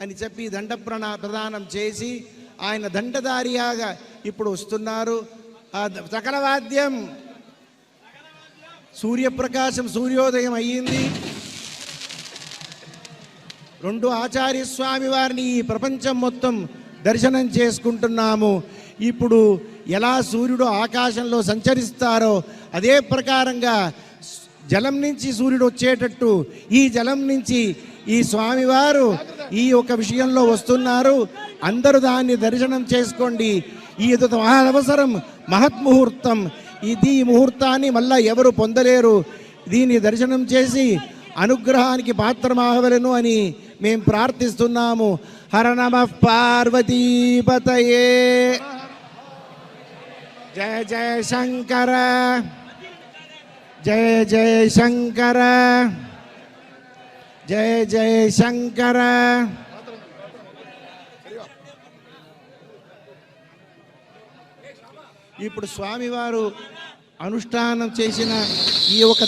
అని చెప్పి దండ ప్రదానం చేసి ఆయన దండధారియాగా ఇప్పుడు వస్తున్నారు. ఆ సకల వాద్యం సూర్యప్రకాశం సూర్యోదయం అయ్యింది. 2 ఆచార్య స్వామి వారిని ఈ ప్రపంచం మొత్తం దర్శనం చేసుకుంటున్నాము. ఇప్పుడు ఎలా సూర్యుడు ఆకాశంలో సంచరిస్తారో అదే ప్రకారంగా జలం నుంచి సూర్యుడు వచ్చేటట్టు ఈ జలం నుంచి ఈ స్వామివారు ఈ ఒక విషయంలో వస్తున్నారు. అందరూ దాన్ని దర్శనం చేసుకోండి. ఈ అవసరం మహత్ముహూర్తం. ఈ ముహూర్తాన్ని మళ్ళా ఎవరు పొందలేరు. దీన్ని దర్శనం చేసి అనుగ్రహానికి పాత్రమాగవలను అని మేము ప్రార్థిస్తున్నాము. హర నమః పార్వతీపతయే. జయ జయ శంకర, జయ జయ శంకర, జయ జయ శంకర. ఇప్పుడు స్వామివారు అనుష్ఠానం చేసిన ఈ ఒక